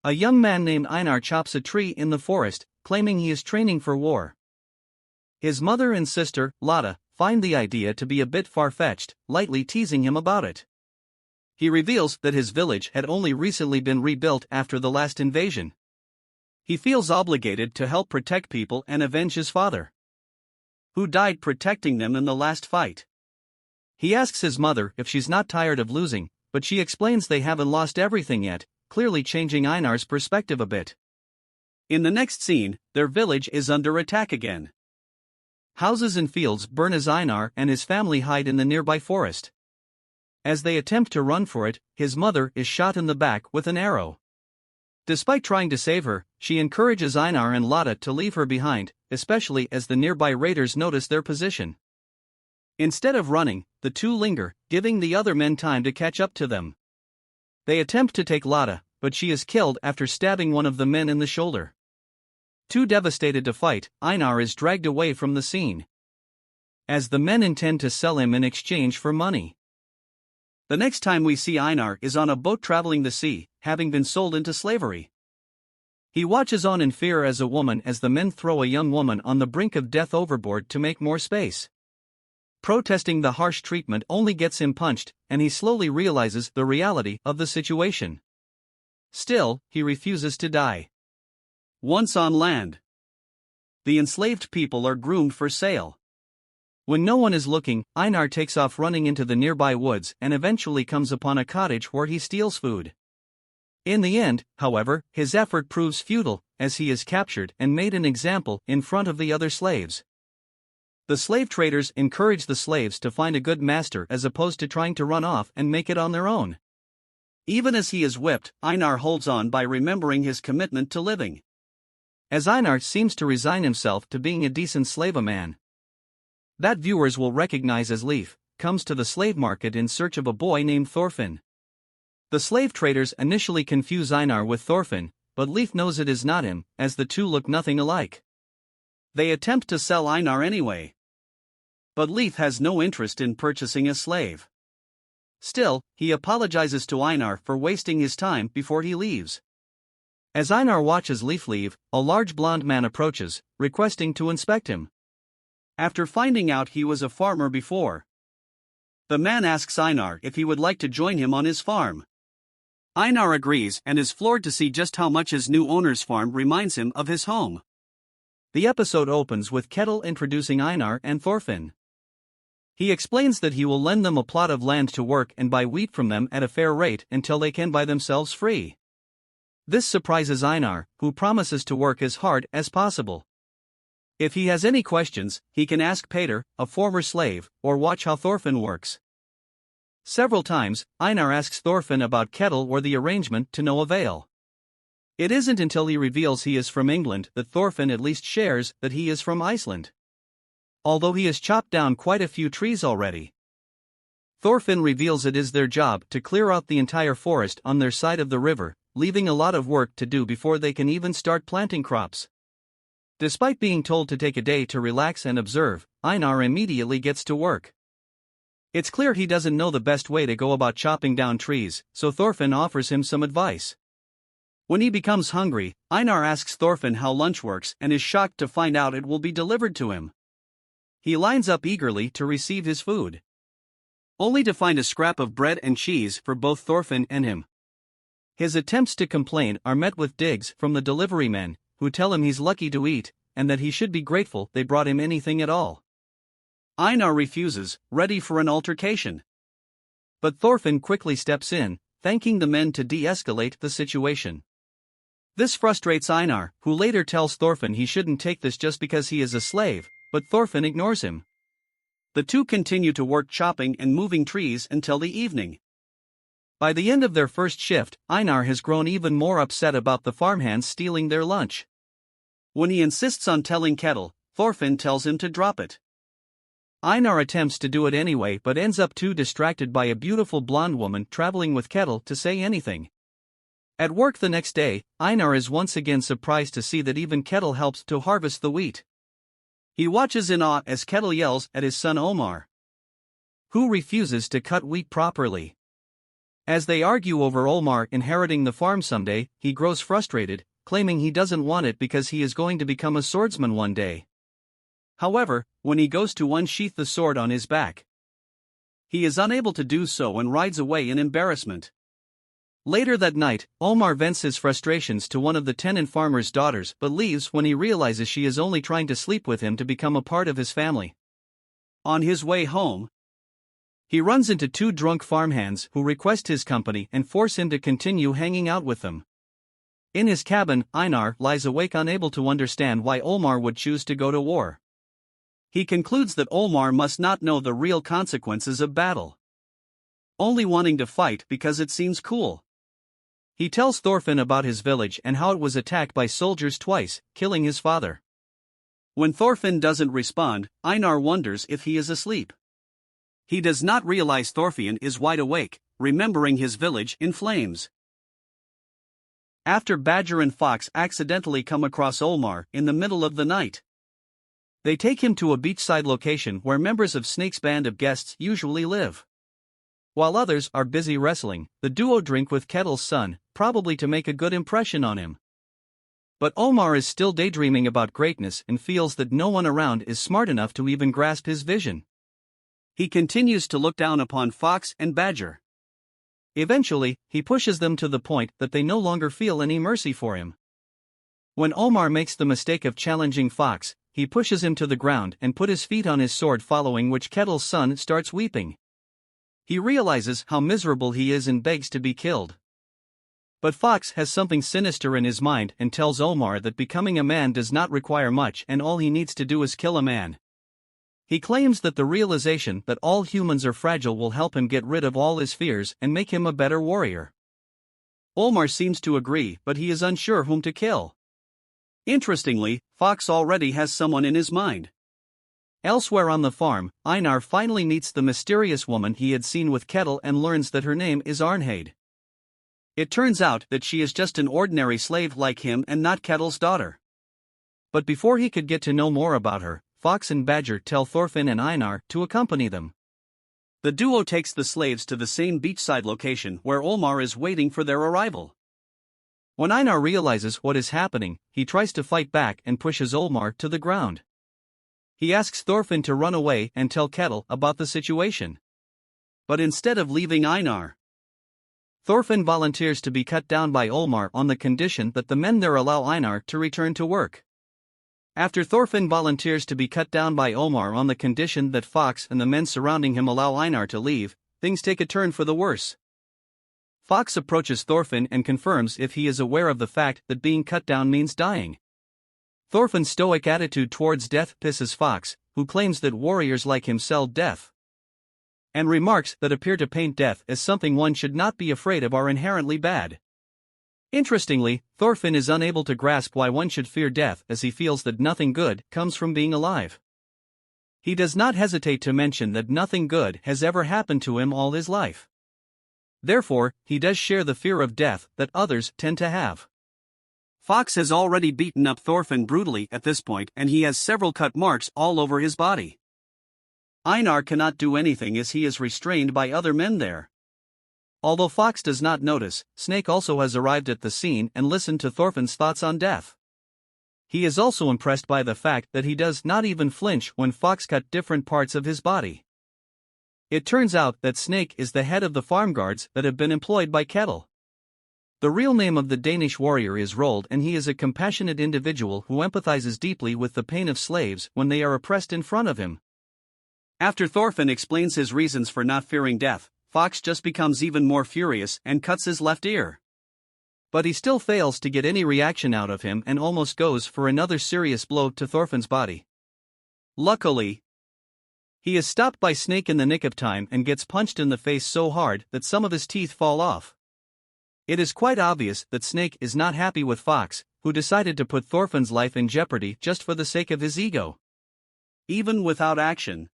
A young man named Einar chops a tree in the forest, claiming he is training for war. His mother and sister, Lotta, find the idea to be a bit far-fetched, lightly teasing him about it. He reveals that his village had only recently been rebuilt after the last invasion. He feels obligated to help protect people and avenge his father, who died protecting them in the last fight. He asks his mother if she's not tired of losing, but she explains they haven't lost everything yet, clearly changing Einar's perspective a bit. In the next scene, their village is under attack again. Houses and fields burn as Einar and his family hide in the nearby forest. As they attempt to run for it, his mother is shot in the back with an arrow. Despite trying to save her, she encourages Einar and Lotta to leave her behind, especially as the nearby raiders notice their position. Instead of running, the two linger, giving the other men time to catch up to them. They attempt to take Lotta, but she is killed after stabbing one of the men in the shoulder. Too devastated to fight, Einar is dragged away from the scene, as the men intend to sell him in exchange for money. The next time we see Einar is on a boat traveling the sea, having been sold into slavery. He watches on in fear as the men throw a young woman on the brink of death overboard to make more space. Protesting the harsh treatment only gets him punched, and he slowly realizes the reality of the situation. Still, he refuses to die. Once on land, the enslaved people are groomed for sale. When no one is looking, Einar takes off running into the nearby woods and eventually comes upon a cottage where he steals food. In the end, however, his effort proves futile, as he is captured and made an example in front of the other slaves. The slave traders encourage the slaves to find a good master as opposed to trying to run off and make it on their own. Even as he is whipped, Einar holds on by remembering his commitment to living. As Einar seems to resign himself to being a decent slave-man that viewers will recognize as Leif, comes to the slave market in search of a boy named Thorfinn. The slave traders initially confuse Einar with Thorfinn, but Leif knows it is not him, as the two look nothing alike. They attempt to sell Einar anyway, but Leif has no interest in purchasing a slave. Still, he apologizes to Einar for wasting his time before he leaves. As Einar watches Leif leave, a large blond man approaches, requesting to inspect him. After finding out he was a farmer before, the man asks Einar if he would like to join him on his farm. Einar agrees and is floored to see just how much his new owner's farm reminds him of his home. The episode opens with Kettle introducing Einar and Thorfinn. He explains that he will lend them a plot of land to work and buy wheat from them at a fair rate until they can buy themselves free. This surprises Einar, who promises to work as hard as possible. If he has any questions, he can ask Peter, a former slave, or watch how Thorfinn works. Several times, Einar asks Thorfinn about Kettle or the arrangement to no avail. It isn't until he reveals he is from England that Thorfinn at least shares that he is from Iceland, although he has chopped down quite a few trees already. Thorfinn reveals it is their job to clear out the entire forest on their side of the river, leaving a lot of work to do before they can even start planting crops. Despite being told to take a day to relax and observe, Einar immediately gets to work. It's clear he doesn't know the best way to go about chopping down trees, so Thorfinn offers him some advice. When he becomes hungry, Einar asks Thorfinn how lunch works and is shocked to find out it will be delivered to him. He lines up eagerly to receive his food, only to find a scrap of bread and cheese for both Thorfinn and him. His attempts to complain are met with digs from the delivery men, who tell him he's lucky to eat, and that he should be grateful they brought him anything at all. Einar refuses, ready for an altercation. But Thorfinn quickly steps in, thanking the men to de-escalate the situation. This frustrates Einar, who later tells Thorfinn he shouldn't take this just because he is a slave, but Thorfinn ignores him. The two continue to work chopping and moving trees until the evening. By the end of their first shift, Einar has grown even more upset about the farmhands stealing their lunch. When he insists on telling Kettle, Thorfinn tells him to drop it. Einar attempts to do it anyway but ends up too distracted by a beautiful blonde woman traveling with Kettle to say anything. At work the next day, Einar is once again surprised to see that even Kettle helps to harvest the wheat. He watches in awe as Kettle yells at his son Omar, who refuses to cut wheat properly. As they argue over Olmar inheriting the farm someday, he grows frustrated, claiming he doesn't want it because he is going to become a swordsman one day. However, when he goes to unsheath the sword on his back, he is unable to do so and rides away in embarrassment. Later that night, Olmar vents his frustrations to one of the tenant farmer's daughters but leaves when he realizes she is only trying to sleep with him to become a part of his family. On his way home, he runs into two drunk farmhands who request his company and force him to continue hanging out with them. In his cabin, Einar lies awake unable to understand why Olmar would choose to go to war. He concludes that Olmar must not know the real consequences of battle, only wanting to fight because it seems cool. He tells Thorfinn about his village and how it was attacked by soldiers twice, killing his father. When Thorfinn doesn't respond, Einar wonders if he is asleep. He does not realize Thorfinn is wide awake, remembering his village in flames. After Badger and Fox accidentally come across Olmar in the middle of the night, they take him to a beachside location where members of Snake's band of guests usually live. While others are busy wrestling, the duo drink with Ketil's son, probably to make a good impression on him. But Olmar is still daydreaming about greatness and feels that no one around is smart enough to even grasp his vision. He continues to look down upon Fox and Badger. Eventually, he pushes them to the point that they no longer feel any mercy for him. When Olmar makes the mistake of challenging Fox, he pushes him to the ground and put his feet on his sword, following which Ketil's son starts weeping. He realizes how miserable he is and begs to be killed. But Fox has something sinister in his mind and tells Olmar that becoming a man does not require much and all he needs to do is kill a man. He claims that the realization that all humans are fragile will help him get rid of all his fears and make him a better warrior. Olmar seems to agree, but he is unsure whom to kill. Interestingly, Fox already has someone in his mind. Elsewhere on the farm, Einar finally meets the mysterious woman he had seen with Ketil and learns that her name is Arnheid. It turns out that she is just an ordinary slave like him and not Ketil's daughter. But before he could get to know more about her, Fox and Badger tell Thorfinn and Einar to accompany them. The duo takes the slaves to the same beachside location where Olmar is waiting for their arrival. When Einar realizes what is happening, he tries to fight back and pushes Olmar to the ground. He asks Thorfinn to run away and tell Ketil about the situation. But instead of leaving Einar, Thorfinn volunteers to be cut down by Olmar on the condition that the men there allow Einar to return to work. After Thorfinn volunteers to be cut down by Olmar on the condition that Fox and the men surrounding him allow Einar to leave, things take a turn for the worse. Fox approaches Thorfinn and confirms if he is aware of the fact that being cut down means dying. Thorfinn's stoic attitude towards death pisses Fox, who claims that warriors like him sell death, and remarks that appear to paint death as something one should not be afraid of are inherently bad. Interestingly, Thorfinn is unable to grasp why one should fear death, as he feels that nothing good comes from being alive. He does not hesitate to mention that nothing good has ever happened to him all his life. Therefore, he does share the fear of death that others tend to have. Fox has already beaten up Thorfinn brutally at this point, and he has several cut marks all over his body. Einar cannot do anything as he is restrained by other men there. Although Fox does not notice, Snake also has arrived at the scene and listened to Thorfinn's thoughts on death. He is also impressed by the fact that he does not even flinch when Fox cut different parts of his body. It turns out that Snake is the head of the farm guards that have been employed by Ketil. The real name of the Danish warrior is Rold, and he is a compassionate individual who empathizes deeply with the pain of slaves when they are oppressed in front of him. After Thorfinn explains his reasons for not fearing death, Fox just becomes even more furious and cuts his left ear. But he still fails to get any reaction out of him and almost goes for another serious blow to Thorfinn's body. Luckily, he is stopped by Snake in the nick of time and gets punched in the face so hard that some of his teeth fall off. It is quite obvious that Snake is not happy with Fox, who decided to put Thorfinn's life in jeopardy just for the sake of his ego. Even without action,